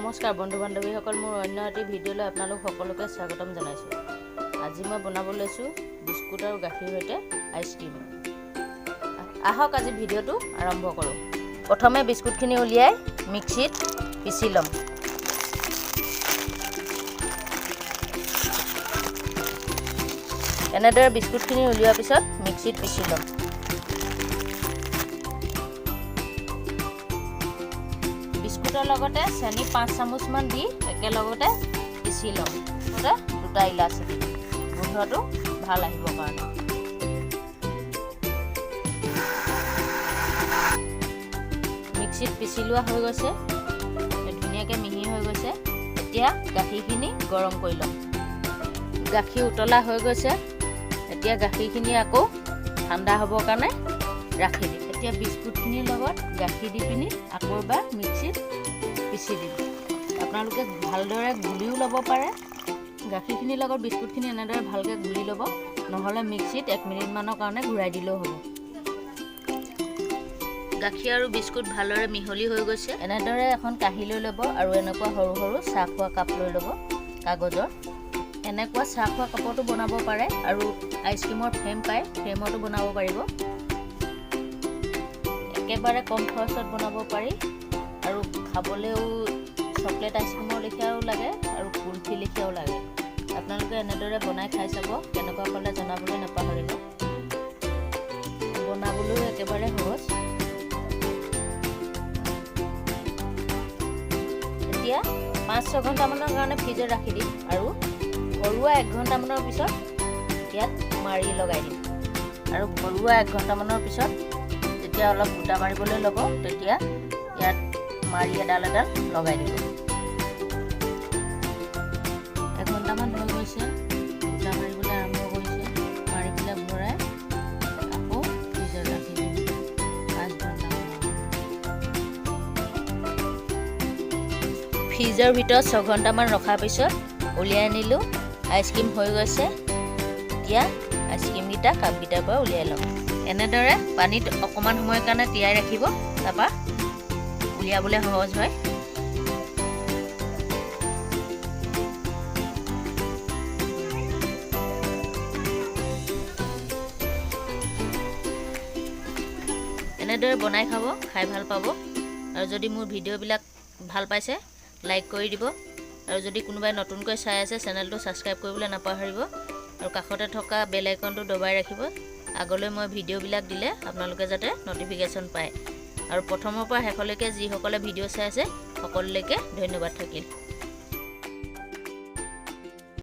নমস্কাৰ বন্ধু বান্ধৱীসকল, মোৰ অন্য এটি ভিডিঅ'লৈ আপোনালোক সকলোকে স্বাগতম জনাইছোঁ। আজি মই বনাব লৈছোঁ বিস্কুট আৰু গাখীৰ সৈতে আইচক্ৰীম। আহক আজি ভিডিঅ'টো আৰম্ভ কৰোঁ। প্ৰথমে বিস্কুটখিনি উলিয়াই মিক্সিত পিচি ল'ম। এনেদৰে বিস্কুটখিনি উলিওৱাৰ পিছত মিক্সিত পিচি ল'ম। বিস্কুটৰ লগতে চেনি 5 চামুচমান দি একেলগতে পিচি ল'ম। দুটা ইলাচি দিম, গোন্ধটো ভাল আহিবৰ কাৰণে। মিক্সিত পিচি লোৱা হৈ গৈছে, ধুনীয়াকৈ মিহি হৈ গৈছে। এতিয়া গাখীৰখিনি গৰম কৰি ল'ম। গাখীৰ উতলা হৈ গৈছে। এতিয়া গাখীৰখিনি আকৌ ঠাণ্ডা হ'বৰ কাৰণে ৰাখি দিম। এতিয়া বিস্কুটখিনিৰ লগত গাখীৰ দি পিনি আকৌ এবাৰ মিক্সিত পিচি দিম। আপোনালোকে ভালদৰে গুলিও ল'ব পাৰে। গাখীৰখিনিৰ লগত বিস্কুটখিনি এনেদৰে ভালকৈ গুলি ল'ব, নহ'লে মিক্সিত 1 মিনিটমানৰ কাৰণে ঘূৰাই দিলেও হ'ব। গাখীৰ আৰু বিস্কুট ভালদৰে মিহলি হৈ গৈছে। এনেদৰে এখন কাঁহী লৈ ল'ব আৰু এনেকুৱা সৰু সৰু চাহ খোৱা কাপ লৈ ল'ব কাগজৰ। এনেকুৱা চাহ খোৱা কাপতো বনাব পাৰে আৰু আইচক্ৰীমৰ ফ্ৰেম পায়, ফ্ৰেমতো বনাব পাৰিব। একেবাৰে কম খৰচত বনাব পাৰি আৰু খাবলৈও চকলেট আইচক্ৰীমৰ লেখীয়াও লাগে আৰু কুলফি লেখীয়াও লাগে। আপোনালোকে এনেদৰে বনাই খাই চাব, কেনেকুৱা পালে জনাবলৈ নাপাহৰিব। বনাবলৈও একেবাৰে সহজ। এতিয়া 5-6 ঘণ্টামানৰ কাৰণে ফ্ৰিজত ৰাখি দিম আৰু ঘৰুৱা 1 ঘণ্টামানৰ পিছত ইয়াত মাৰি লগাই দিম। আৰু ঘৰুৱা 1 ঘণ্টামানৰ পিছত যেতিয়া অলপ গোটা মাৰিবলৈ ল'ব, তেতিয়া ইয়াত মাৰি এডাল লগাই দিব। 1 ঘণ্টামান হৈ গৈছে, গোটা মাৰিবলৈ আৰম্ভ কৰিছে। মাৰি পেলাই ভৰাই আকৌ ফ্ৰিজত ৰাখি দিম 5 ঘণ্টামান। ফ্ৰিজৰ ভিতৰত 6 ঘণ্টামান ৰখাৰ পিছত উলিয়াই আনিলোঁ। আইচক্ৰীম হৈ গৈছে। এতিয়া আইচক্ৰীমকেইটা কাপকেইটাৰ পৰা উলিয়াই ল'ম। এনেদৰে পানীত অকণমান সময়ৰ কাৰণে তিয়াই ৰাখিব, তাৰপৰা উলিয়াবলৈ সহজ হয়। এনেদৰে বনাই খাব, খাই ভাল পাব। আৰু যদি মোৰ ভিডিঅ'বিলাক ভাল পাইছে লাইক কৰি দিব। আৰু যদি কোনোবাই নতুনকৈ চাই আছে, চেনেলটো ছাবস্ক্ৰাইব কৰিবলৈ নাপাহৰিব আৰু কাষতে থকা বেল আইকনটো দবাই ৰাখিব। আগলৈ মই ভিডিঅ'বিলাক দিলে আপোনালোকে যাতে নটিফিকেশ্যন পায়। আৰু প্ৰথমৰ পৰা শেষলৈকে যিসকলে ভিডিঅ' চাই আছে সকলোলৈকে ধন্যবাদ থাকিল।